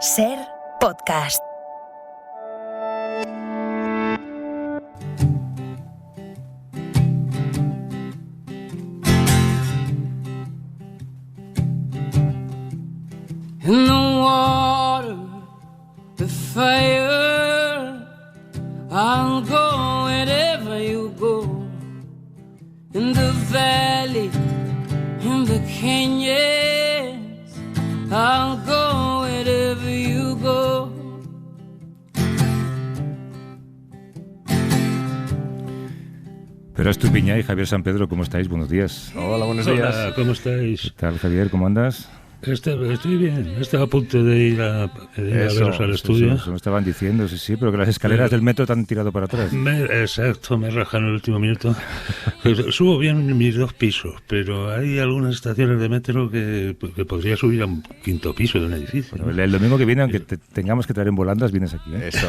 Ser Podcast. In the water, the fire, I'll go wherever you go. In the valley, in the canyons, I'll go wherever you go. Pero Estupiñán y Javier San Pedro, ¿cómo estáis? Buenos días. Hola, buenos días. Hola, ¿cómo estáis? ¿Qué tal, Javier? ¿Cómo andas? Estoy bien. Estaba a punto de ir a veros al estudio. Eso me estaban diciendo, sí, pero que las escaleras del metro te han tirado para atrás. Exacto, me rajan en el último minuto. Subo bien mis 2 pisos, pero hay algunas estaciones de metro que podría subir a un 5º piso de un edificio. Bueno, el domingo que viene, aunque tengamos que traer en volandas, vienes aquí. Eso.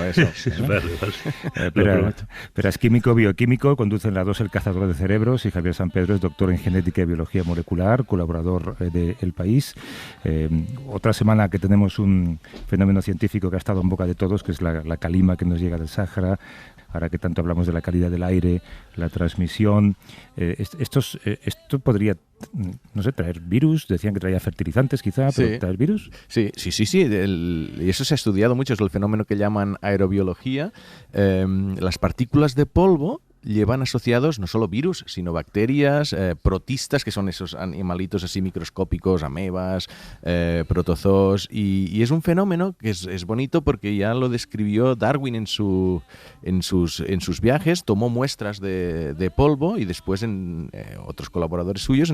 Vale. Pero es químico, bioquímico, conduce en la 2 El Cazador de Cerebros, y Javier San Pedro es doctor en genética y biología molecular, colaborador de El País. Otra semana que tenemos un fenómeno científico que ha estado en boca de todos, que es la calima que nos llega del Sáhara. Ahora que tanto hablamos de la calidad del aire, la transmisión, esto podría, no sé, traer virus. Decían que traía fertilizantes quizá, pero Sí. ¿traer virus? Sí. Y eso se ha estudiado mucho, es el fenómeno que llaman aerobiología. Las partículas de polvo llevan asociados no solo virus, sino bacterias, protistas, que son esos animalitos así microscópicos, amebas, protozoos, y es un fenómeno que es bonito porque ya lo describió Darwin en sus viajes. Tomó muestras de polvo y después otros colaboradores suyos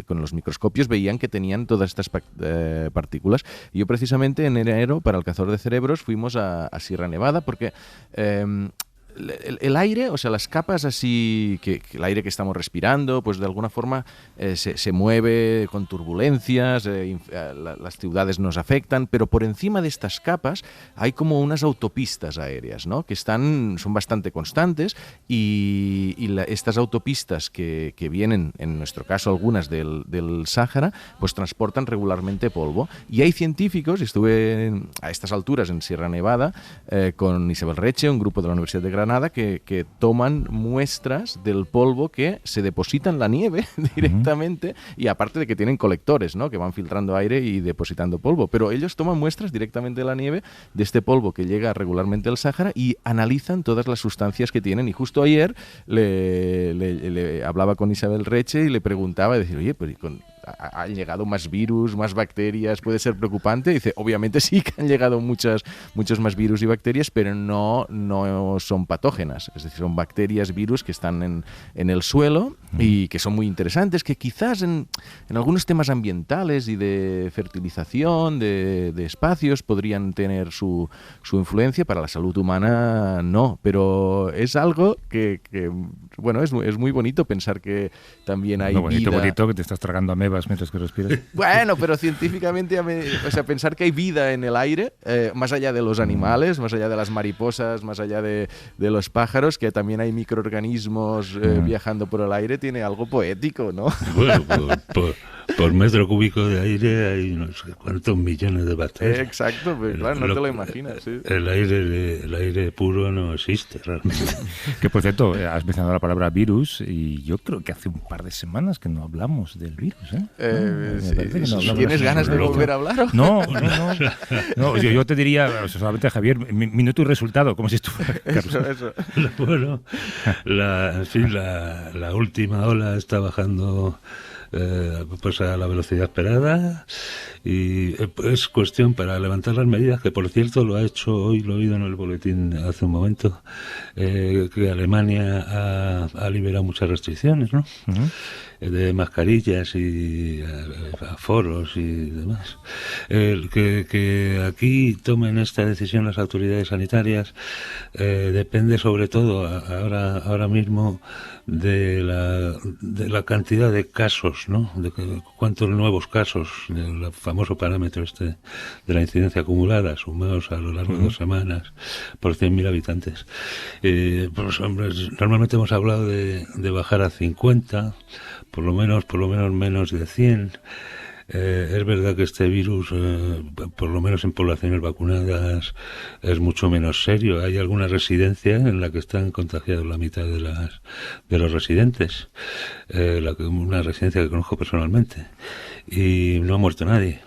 con los microscopios veían que tenían todas estas partículas. Y yo precisamente en enero, para el Cazador de Cerebros, fuimos a Sierra Nevada porque el aire, o sea, las capas así, que el aire que estamos respirando, pues de alguna forma se mueve con turbulencias, las ciudades nos afectan, pero por encima de estas capas hay como unas autopistas aéreas, ¿no? Que son bastante constantes y estas autopistas que vienen, en nuestro caso algunas del Sáhara, pues transportan regularmente polvo. Y hay científicos, estuve a estas alturas en Sierra Nevada con Isabel Reche, un grupo de la Universidad de Granada, que toman muestras del polvo que se deposita en la nieve directamente, y aparte de que tienen colectores, ¿no? Que van filtrando aire y depositando polvo, pero ellos toman muestras directamente de la nieve, de este polvo que llega regularmente al Sáhara, y analizan todas las sustancias que tienen. Y justo ayer le hablaba con Isabel Reche y le preguntaba, y decir, oye, pero ¿han llegado más virus, más bacterias? ¿Puede ser preocupante? Y dice, obviamente sí que han llegado muchos más virus y bacterias, pero no son patógenas. Es decir, son bacterias, virus que están en el suelo y que son muy interesantes, que quizás en algunos temas ambientales y de fertilización, de espacios, podrían tener su influencia. Para la salud humana no, pero es algo que bueno, es muy bonito pensar que también hay vida. Bonito, que te estás tragando amebas mientras que respiras. Bueno, pero científicamente, o sea, pensar que hay vida en el aire, más allá de los animales, más allá de las mariposas, más allá de los pájaros, que también hay microorganismos viajando por el aire, tiene algo poético, ¿no? Bueno, por metro cúbico de aire hay no sé cuántos millones de bacterias. Exacto, pues claro, no te lo imaginas. ¿Sí? El aire puro no existe realmente. Que por cierto, has mencionado la palabra virus, y yo creo que hace un par de semanas que no hablamos del virus, ¿eh? Sí. ¿Tienes ganas de volver a hablar? No, yo te diría, solamente, Javier, minuto y resultado, como si estuviera Carlos. Eso. Bueno, la última ola está bajando pues a la velocidad esperada, y es cuestión para levantar las medidas, que por cierto lo ha hecho hoy, lo he oído en el boletín hace un momento, que Alemania ha liberado muchas restricciones, ¿no? De mascarillas y aforos y demás. Que aquí tomen esta decisión las autoridades sanitarias depende sobre todo ahora mismo de la cantidad de casos, ¿no? De cuántos nuevos casos, del famoso parámetro de la incidencia acumulada, sumados a lo largo de 2 semanas por 100.000 habitantes. Pues, hombre, normalmente hemos hablado de bajar a 50, por lo menos menos de 100. Es verdad que este virus, por lo menos en poblaciones vacunadas, es mucho menos serio. Hay alguna residencia en la que están contagiados la mitad de los residentes. Una residencia que conozco personalmente. Y no ha muerto nadie.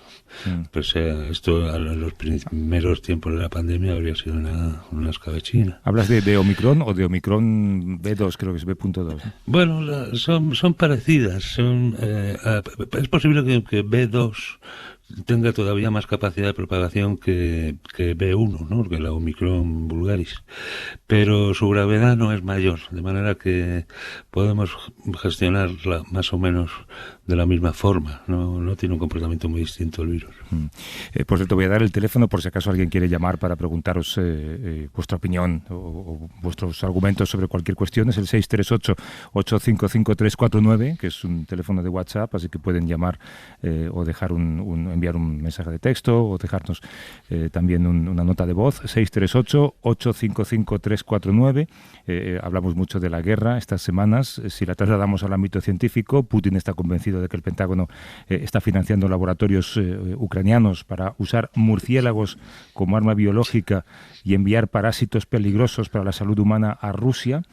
Pues esto en los primeros tiempos de la pandemia habría sido una escabechina. ¿Hablas de Omicron o de Omicron B2, creo que es B.2? Bueno, son parecidas. Es posible que B2 tenga todavía más capacidad de propagación que B1, ¿no? Que la Omicron vulgaris. Pero su gravedad no es mayor, de manera que podemos gestionarla más o menos de la misma forma. No tiene un comportamiento muy distinto el virus. Por cierto, voy a dar el teléfono por si acaso alguien quiere llamar para preguntaros vuestra opinión o vuestros argumentos sobre cualquier cuestión. Es el 638-855-349, que es un teléfono de WhatsApp, así que pueden llamar o dejar enviar un mensaje de texto o dejarnos también una nota de voz. 638-855-349. Hablamos mucho de la guerra estas semanas. Si la trasladamos al ámbito científico, Putin está convencido de que el Pentágono está financiando laboratorios ucranianos para usar murciélagos como arma biológica y enviar parásitos peligrosos para la salud humana a Rusia.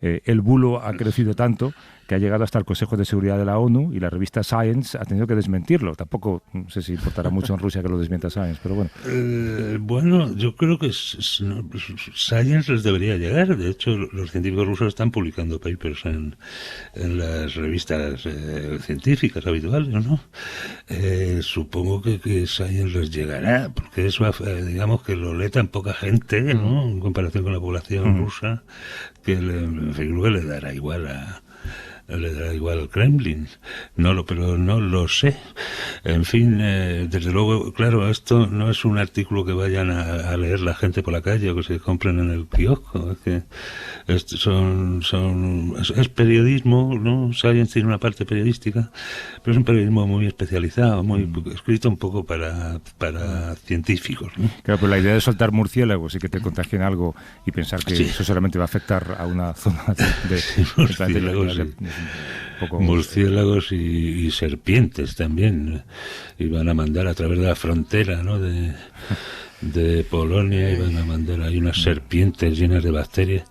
El bulo ha crecido tanto que ha llegado hasta el Consejo de Seguridad de la ONU y la revista Science ha tenido que desmentirlo. Tampoco sé si importará mucho en Rusia que lo desmienta Science, pero bueno. Bueno, yo creo que Science les debería llegar. De hecho, los científicos rusos están publicando papers en las revistas científicas habituales, ¿no? Supongo que Science les llegará, porque eso, digamos que lo lee tan poca gente, ¿no? En comparación con la población rusa, que le dará igual al Kremlin, pero no lo sé. En fin, desde luego, claro, esto no es un artículo que vayan a leer la gente por la calle o que se compren en el kiosco. Es que es periodismo, ¿no? Science tiene una parte periodística, pero es un periodismo muy especializado, muy escrito un poco para científicos, ¿no? Claro, pero la idea de soltar murciélagos y que te contagien algo y pensar que eso solamente va a afectar a una zona murciélagos y serpientes también, y van a mandar a través de la frontera, ¿no? de Polonia, y van a mandar ahí unas serpientes llenas de bacterias,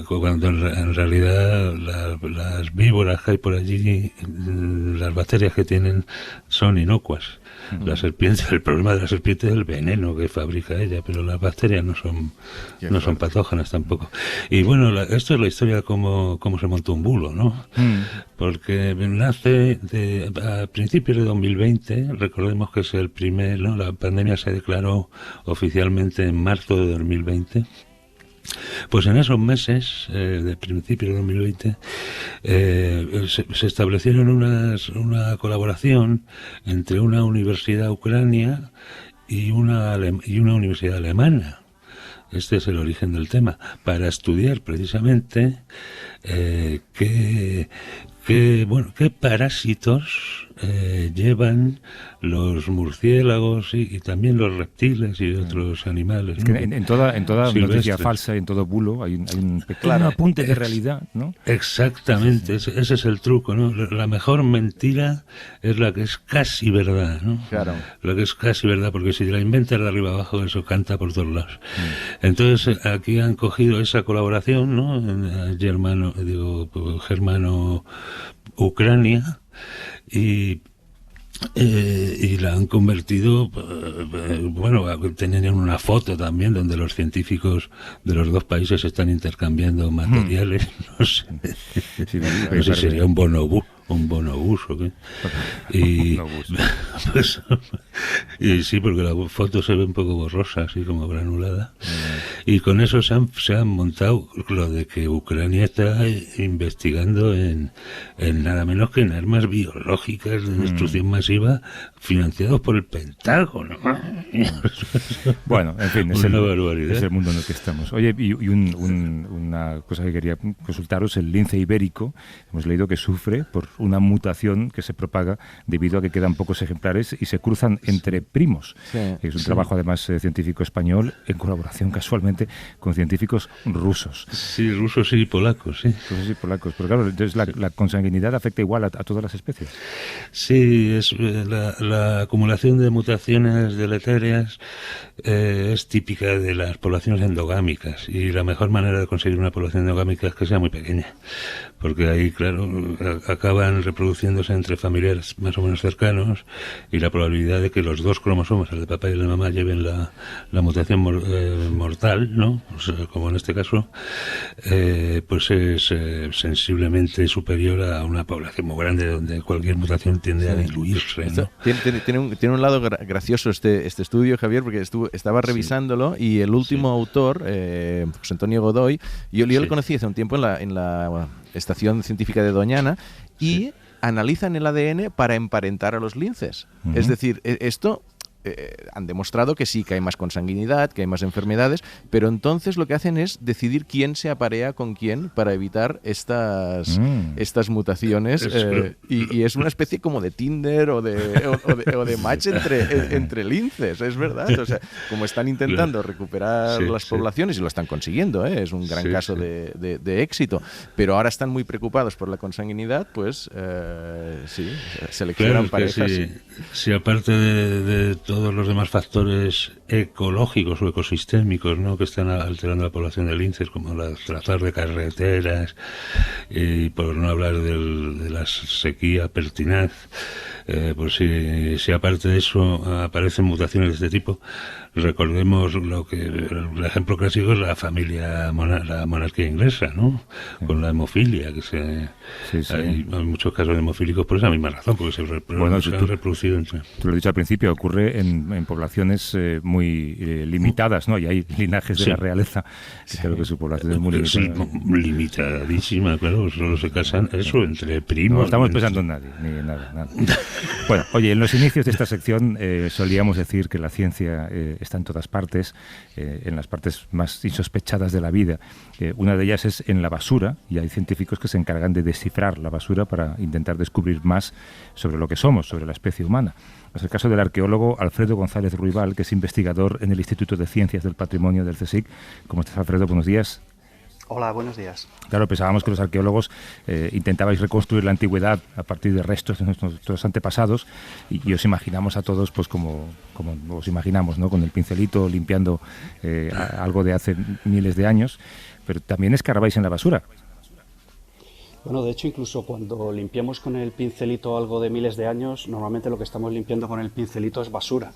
cuando en realidad las víboras que hay por allí, las bacterias que tienen son inocuas. La serpiente, el problema de la serpiente es el veneno que fabrica ella, pero las bacterias no son patógenas tampoco. Y bueno, esto es la historia de cómo se montó un bulo, ¿no? Porque nace a principios de 2020, recordemos que es el primer, ¿no? La pandemia se declaró oficialmente en marzo de 2020. Pues en esos meses, de principios de 2020, se establecieron una colaboración entre una universidad ucrania y una universidad alemana. Este es el origen del tema, para estudiar precisamente qué parásitos llevan los murciélagos y también los reptiles y otros animales, ¿no? Es que en toda noticia falsa, en todo bulo, hay un pequeño apunte de realidad, ¿no? Exactamente, ese es el truco, ¿no? La mejor mentira es la que es casi verdad, ¿no? Claro. La que es casi verdad, porque si la inventas de arriba abajo, eso canta por todos lados. Entonces, aquí han cogido esa colaboración, ¿no? Germano-Ucrania, y la han convertido, tenían una foto también donde los científicos de los dos países están intercambiando materiales, no sé, no sé si sería un bonobús o qué. Y sí, porque la foto se ve un poco borrosa, así como granulada. Y con eso se han montado lo de que Ucrania está investigando en nada menos que en armas biológicas de destrucción masiva financiados por el Pentágono. Bueno, en fin, es barbaridad. Es el mundo en el que estamos. Oye, y una cosa que quería consultaros, el lince ibérico, hemos leído que sufre por una mutación que se propaga debido a que quedan pocos ejemplares y se cruzan entre primos. Es un trabajo además científico español en colaboración casualmente concretamente con científicos rusos. Sí, rusos y polacos, sí. Rusos y polacos. Pero claro, entonces la consanguinidad afecta igual a todas las especies. Sí, es la acumulación de mutaciones deletéreas es típica de las poblaciones endogámicas, y la mejor manera de conseguir una población endogámica es que sea muy pequeña, porque ahí, claro, acaban reproduciéndose entre familiares más o menos cercanos, y la probabilidad de que los dos cromosomas, el de papá y el de mamá, lleven la mutación mortal, ¿no? O sea, como en este caso, pues es sensiblemente superior a una población muy grande donde cualquier mutación tiende a diluirse, ¿no? Tiene un lado gracioso este estudio, Javier, porque estaba revisándolo, y el último autor, José Antonio Godoy, yo lo conocí hace un tiempo en la Estación Científica de Doñana, y analizan el ADN para emparentar a los linces. Es decir, esto... han demostrado que sí, que hay más consanguinidad, que hay más enfermedades, pero entonces lo que hacen es decidir quién se aparea con quién para evitar estas mutaciones, y es una especie como de Tinder o de match entre linces, es verdad. O sea, como están intentando recuperar las poblaciones, y lo están consiguiendo, es un gran caso de éxito, pero ahora están muy preocupados por la consanguinidad, pues seleccionan parejas. Si aparte de todos los demás factores ecológicos o ecosistémicos, ¿no?, que están alterando la población de linces, como el trazar de carreteras, y por no hablar de la sequía pertinaz, pues si aparte de eso aparecen mutaciones de este tipo, recordemos el ejemplo clásico es la familia, la monarquía inglesa, ¿no? Con la hemofilia, que hay muchos casos de hemofílicos por esa misma razón, porque se han reproducido entre... Tú lo has dicho al principio, ocurre en poblaciones muy limitadas, ¿no? Y hay linajes de la realeza, que creo que su población es muy limitada. Limitadísima, claro, solo se casan entre primos. No estamos pensando en nadie, ni en nada. Bueno, oye, en los inicios de esta sección solíamos decir que la ciencia está en todas partes, en las partes más insospechadas de la vida. Una de ellas es en la basura, y hay científicos que se encargan de descifrar la basura para intentar descubrir más sobre lo que somos, sobre la especie humana. Es el caso del arqueólogo Alfredo González Ruibal, que es investigador en el Instituto de Ciencias del Patrimonio del CSIC. ¿Cómo estás, Alfredo? Buenos días. Hola, buenos días. Claro, pensábamos que los arqueólogos intentabais reconstruir la antigüedad a partir de restos de nuestros antepasados, y os imaginamos a todos pues como os imaginamos, ¿no?, con el pincelito limpiando algo de hace miles de años, pero también escarbáis en la basura. Bueno, de hecho, incluso cuando limpiamos con el pincelito algo de miles de años, normalmente lo que estamos limpiando con el pincelito es basura.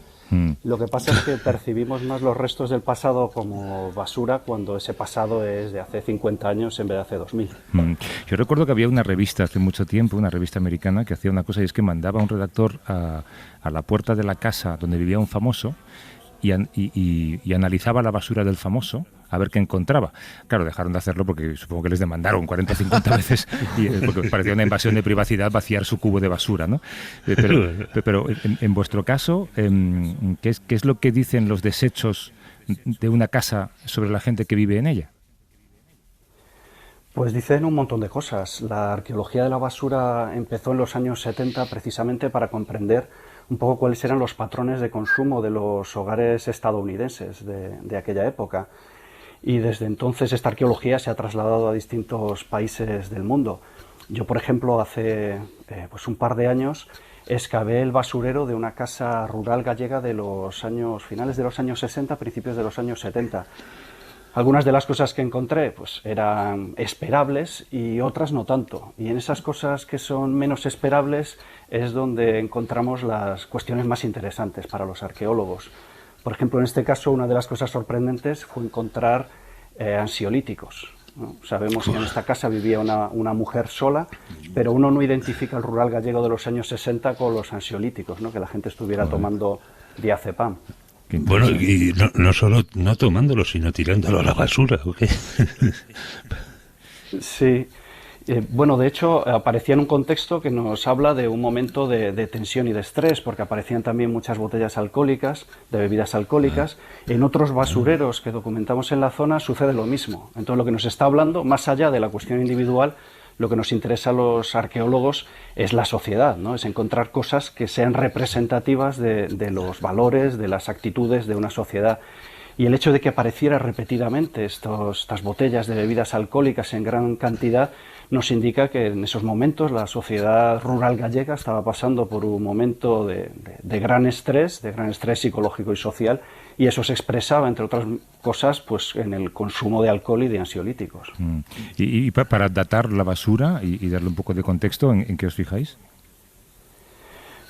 Lo que pasa es que percibimos más los restos del pasado como basura cuando ese pasado es de hace 50 años en vez de hace 2000. Yo recuerdo que había una revista hace mucho tiempo, una revista americana, que hacía una cosa, y es que mandaba a un redactor a la puerta de la casa donde vivía un famoso y analizaba la basura del famoso a ver qué encontraba. Claro, dejaron de hacerlo porque supongo que les demandaron 40 o 50 veces, porque parecía una invasión de privacidad vaciar su cubo de basura, ¿no? Pero en vuestro caso, ¿qué es lo que dicen los desechos de una casa sobre la gente que vive en ella? Pues dicen un montón de cosas. La arqueología de la basura empezó en los años 70 precisamente para comprender un poco cuáles eran los patrones de consumo de los hogares estadounidenses de aquella época. Y desde entonces esta arqueología se ha trasladado a distintos países del mundo. Yo, por ejemplo, hace pues un par de años excavé el basurero de una casa rural gallega de los finales de los años 60, principios de los años 70. Algunas de las cosas que encontré pues eran esperables y otras no tanto. Y en esas cosas que son menos esperables es donde encontramos las cuestiones más interesantes para los arqueólogos. Por ejemplo, en este caso, una de las cosas sorprendentes fue encontrar ansiolíticos, ¿no? Sabemos que en esta casa vivía una mujer sola, pero uno no identifica el rural gallego de los años 60 con los ansiolíticos, ¿no?, que la gente estuviera tomando diazepam. Bueno, y no solo no tomándolo, sino tirándolo a la basura, ¿o qué? Sí. Bueno, de hecho, aparecía en un contexto que nos habla de un momento de tensión y de estrés, porque aparecían también muchas botellas alcohólicas, de bebidas alcohólicas. En otros basureros que documentamos en la zona sucede lo mismo. Entonces, lo que nos está hablando, más allá de la cuestión individual, lo que nos interesa a los arqueólogos es la sociedad, ¿no? Es encontrar cosas que sean representativas de los valores, de las actitudes de una sociedad. Y el hecho de que apareciera repetidamente estas botellas de bebidas alcohólicas en gran cantidad nos indica que en esos momentos la sociedad rural gallega estaba pasando por un momento de gran estrés psicológico y social, y eso se expresaba, entre otras cosas, pues en el consumo de alcohol y de ansiolíticos. Y para datar la basura y darle un poco de contexto, ¿en qué os fijáis?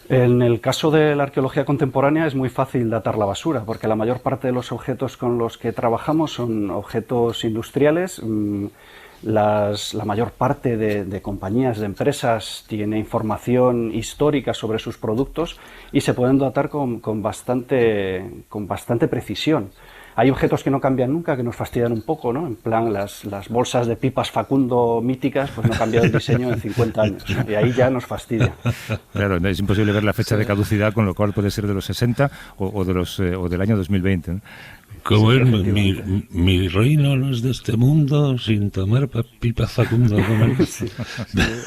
En el caso de la arqueología contemporánea es muy fácil datar la basura, porque la mayor parte de los objetos con los que trabajamos son objetos industriales. La mayor parte de compañías, de empresas, tiene información histórica sobre sus productos y se pueden datar con bastante precisión. Hay objetos que no cambian nunca, que nos fastidian un poco, ¿no? En plan, las bolsas de pipas Facundo míticas, pues no ha cambiado el diseño en 50 años, ¿no? Y ahí ya nos fastidia. Claro, es imposible ver la fecha de caducidad, con lo cual puede ser de los 60 o del año 2020, ¿no? Como es mi reino no es de este mundo, sin tomar pipas Facundo. Sí.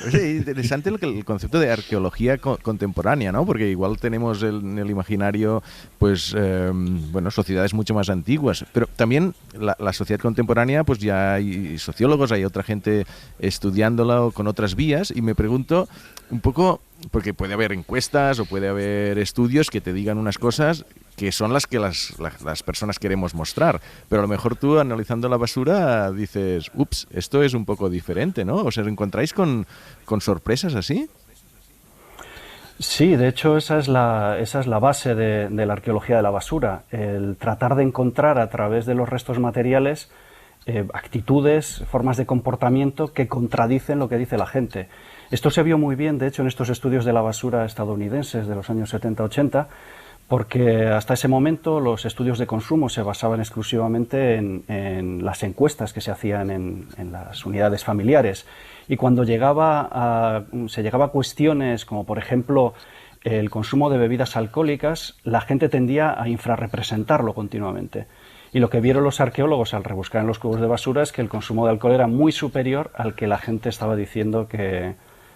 Oye, interesante el concepto de arqueología contemporánea, ¿no? Porque igual tenemos en el imaginario, pues, sociedades mucho más antiguas, pero también la sociedad contemporánea, pues ya hay sociólogos, hay otra gente estudiándola con otras vías, y me pregunto un poco, porque puede haber encuestas o puede haber estudios que te digan unas cosas que son las que las personas queremos mostrar, pero a lo mejor tú, analizando la basura, dices, ups, esto es un poco diferente, ¿no? ¿Os encontráis con sorpresas así? Sí, de hecho esa es la base de la arqueología de la basura, el tratar de encontrar a través de los restos materiales actitudes, formas de comportamiento que contradicen lo que dice la gente. Esto se vio muy bien, de hecho, en estos estudios de la basura estadounidenses de los años 70-80, porque hasta ese momento los estudios de consumo se basaban exclusivamente en las encuestas que se hacían en las unidades familiares. Y cuando se llegaba a cuestiones como, por ejemplo, el consumo de bebidas alcohólicas, la gente tendía a infrarrepresentarlo continuamente. Y lo que vieron los arqueólogos al rebuscar en los cubos de basura es que el consumo de alcohol era muy superior al que la gente estaba diciendo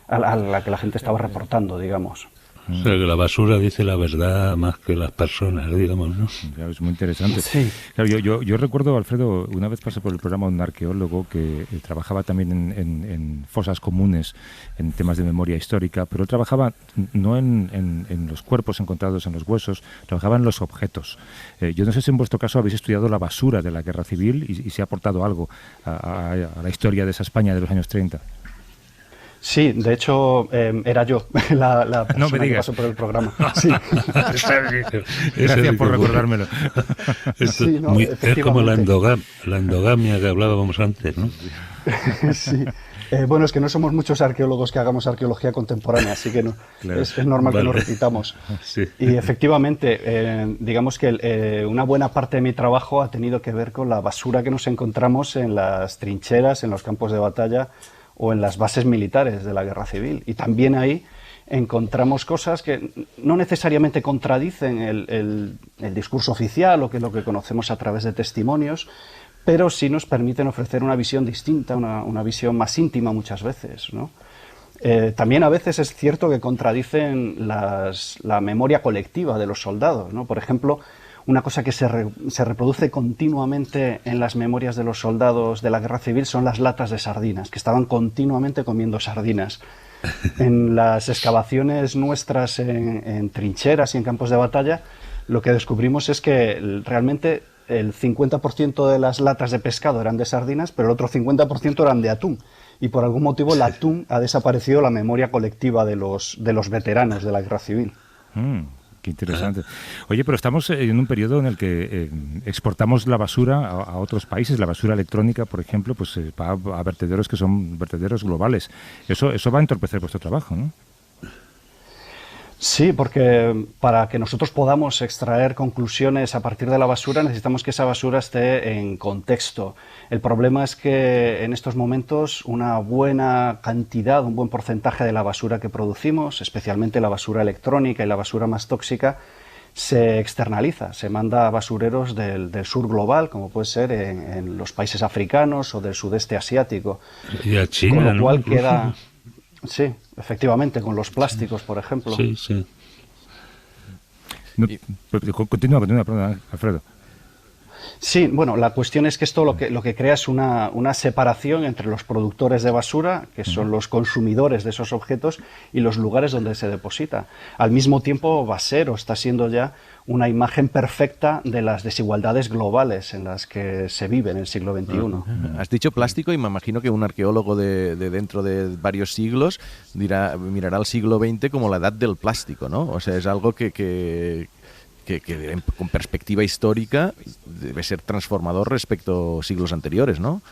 a la que la gente estaba reportando, digamos. O sea, que la basura dice la verdad más que las personas, digamos, ¿no? Claro, es muy interesante. Sí. Claro, yo recuerdo, Alfredo, una vez pasé por el programa un arqueólogo que trabajaba también en fosas comunes, en temas de memoria histórica, pero él trabajaba no en los cuerpos encontrados en los huesos, trabajaba en los objetos. Yo no sé si en vuestro caso habéis estudiado la basura de la Guerra Civil y si ha aportado algo a la historia de esa España de los años 30. Sí, de hecho, era yo la persona que pasó por el programa. Sí. Gracias por recordármelo. Sí, no, es como la endogamia que hablábamos antes, ¿no? Sí. Bueno, es que no somos muchos arqueólogos que hagamos arqueología contemporánea, así que no, claro. es normal que nos repitamos. Sí. Y efectivamente, digamos que una buena parte de mi trabajo ha tenido que ver con la basura que nos encontramos en las trincheras, en los campos de batalla o en las bases militares de la Guerra Civil. Y también ahí encontramos cosas que no necesariamente contradicen el discurso oficial o que es lo que conocemos a través de testimonios, pero sí nos permiten ofrecer una visión distinta, una visión más íntima muchas veces, ¿no? También a veces es cierto que contradicen la memoria colectiva de los soldados, ¿no? Por ejemplo, una cosa que se reproduce continuamente en las memorias de los soldados de la Guerra Civil son las latas de sardinas, que estaban continuamente comiendo sardinas. En las excavaciones nuestras en trincheras y en campos de batalla, lo que descubrimos es que realmente el 50% de las latas de pescado eran de sardinas, pero el otro 50% eran de atún. Y por algún motivo el atún ha desaparecido de la memoria colectiva de los veteranos de la Guerra Civil. Qué interesante. Oye, pero estamos en un periodo en el que exportamos la basura a otros países. La basura electrónica, por ejemplo, pues va a vertederos que son vertederos globales. Eso va a entorpecer vuestro trabajo, ¿no? Sí, porque para que nosotros podamos extraer conclusiones a partir de la basura necesitamos que esa basura esté en contexto. El problema es que en estos momentos una buena cantidad, un buen porcentaje de la basura que producimos, especialmente la basura electrónica y la basura más tóxica, se externaliza, se manda a basureros del sur global, como puede ser en los países africanos o del sudeste asiático. Y a China, con lo cual ¿no? queda... Sí, efectivamente, con los plásticos, por ejemplo. Sí, sí. No, continúa, perdón, Alfredo. Sí, bueno, la cuestión es que esto lo que crea es una separación entre los productores de basura, que son los consumidores de esos objetos, y los lugares donde se deposita. Al mismo tiempo, va a ser o está siendo ya una imagen perfecta de las desigualdades globales en las que se vive en el siglo XXI. Has dicho plástico y me imagino que un arqueólogo de dentro de varios siglos mirará al siglo XX como la edad del plástico, ¿no? O sea, es algo que con perspectiva histórica debe ser transformador respecto a siglos anteriores, ¿no?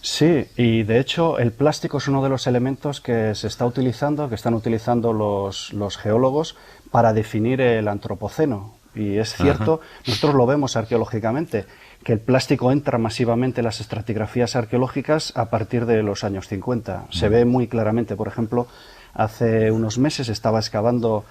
Sí, y de hecho el plástico es uno de los elementos que se está utilizando, que están utilizando los geólogos para definir el antropoceno. Y es cierto, nosotros lo vemos arqueológicamente, que el plástico entra masivamente en las estratigrafías arqueológicas a partir de los años 50. Se ve muy claramente, por ejemplo, hace unos meses estaba excavando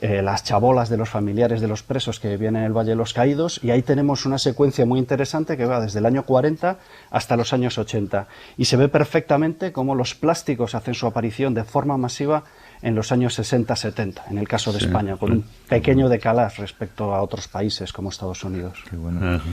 las chabolas de los familiares de los presos que viven en el Valle de los Caídos, y ahí tenemos una secuencia muy interesante que va desde el año 40 hasta los años 80, y se ve perfectamente cómo los plásticos hacen su aparición de forma masiva en los años 60-70, en el caso de España, con un pequeño decalage respecto a otros países como Estados Unidos. Qué bueno. Ajá,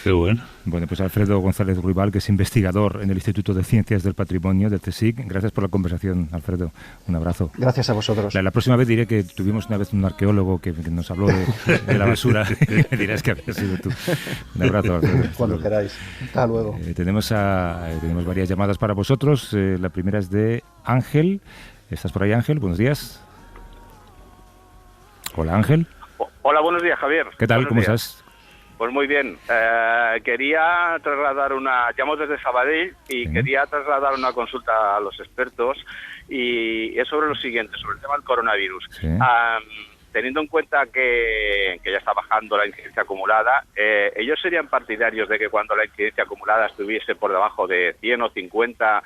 qué bueno. Bueno, pues Alfredo González Ruibal, que es investigador en el Instituto de Ciencias del Patrimonio del CSIC. Gracias por la conversación, Alfredo. Un abrazo. Gracias a vosotros. La próxima vez diré que tuvimos una vez un arqueólogo que nos habló de la basura y me dirás que habías sido tú. Un abrazo, Alfredo. Cuando queráis. Hasta luego. Tenemos varias llamadas para vosotros. La primera es de Ángel. ¿Estás por ahí, Ángel? Buenos días. Hola, Ángel. Hola, buenos días, Javier. ¿Qué tal? ¿Cómo estás? Pues muy bien. Quería trasladar llamo desde Sabadell y quería trasladar una consulta a los expertos, y es sobre lo siguiente, sobre el tema del coronavirus. Sí. Teniendo en cuenta que ya está bajando la incidencia acumulada, ¿ellos serían partidarios de que cuando la incidencia acumulada estuviese por debajo de 100 o 50,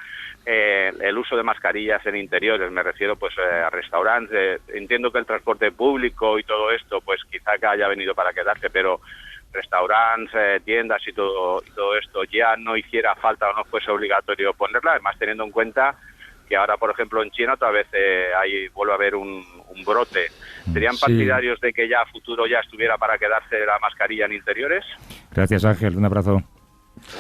el uso de mascarillas en interiores? Me refiero pues a restaurantes. Entiendo que el transporte público y todo esto pues quizá que haya venido para quedarse, pero restaurantes, tiendas y todo esto ya no hiciera falta o no fuese obligatorio ponerla, además teniendo en cuenta que ahora, por ejemplo, en China otra vez vuelve a haber un brote. ¿Serían partidarios de que ya a futuro ya estuviera para quedarse la mascarilla en interiores? Gracias, Ángel. Un abrazo.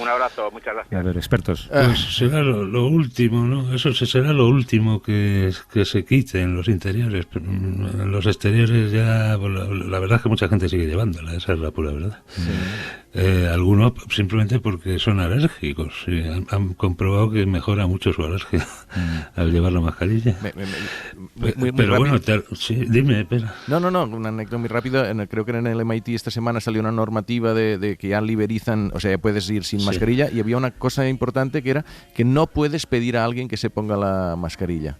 Un abrazo, muchas gracias. A ver, expertos. Pues será lo último, ¿no? Eso será lo último que se quite en los interiores. En los exteriores ya, la verdad es que mucha gente sigue llevándola, esa es la pura verdad. Sí. Algunos simplemente porque son alérgicos. Sí, han comprobado que mejora mucho su alergia al llevar la mascarilla. Pero bueno, sí, dime, espera. No, una anécdota muy rápida. Creo que en el MIT esta semana salió una normativa de que ya liberizan, o sea, puedes ir sin mascarilla, y había una cosa importante que era que no puedes pedir a alguien que se ponga la mascarilla.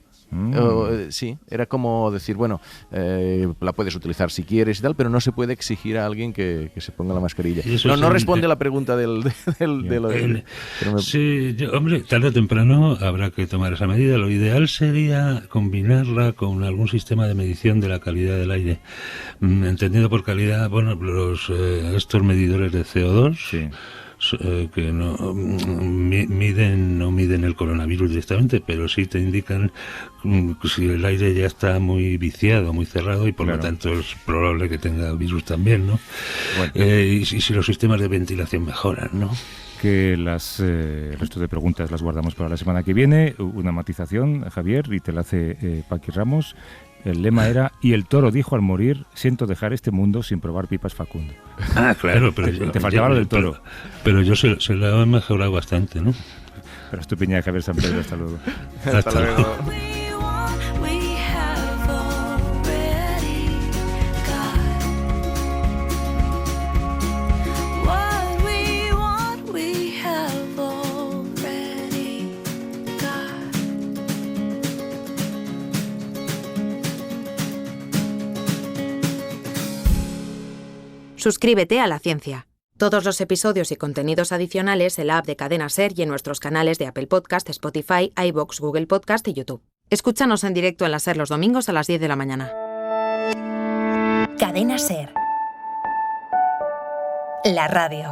Sí, era como decir, bueno, la puedes utilizar si quieres y tal, pero no se puede exigir a alguien que se ponga la mascarilla. No responde a la pregunta Sí, hombre, tarde o temprano habrá que tomar esa medida. Lo ideal sería combinarla con algún sistema de medición de la calidad del aire. Entendido por calidad, bueno, estos medidores de CO2... Sí. Que no miden el coronavirus directamente, pero sí te indican si el aire ya está muy viciado, muy cerrado, y por lo tanto es probable que tenga virus también, ¿no? Bueno. Y si los sistemas de ventilación mejoran, ¿no? Que el resto de preguntas las guardamos para la semana que viene. Una matización, Javier, y te la hace Paqui Ramos. El lema era: y el toro dijo al morir, siento dejar este mundo sin probar pipas Facundo. Ah, claro, pero te faltaba lo del toro. Pero yo se lo he mejorado bastante, ¿no? Pero es tu piña de Javier San Pedro. Hasta luego. Hasta luego. Suscríbete a La Ciencia. Todos los episodios y contenidos adicionales en la app de Cadena SER y en nuestros canales de Apple Podcast, Spotify, iVoox, Google Podcast y YouTube. Escúchanos en directo en la SER los domingos a las 10 de la mañana. Cadena SER. La radio.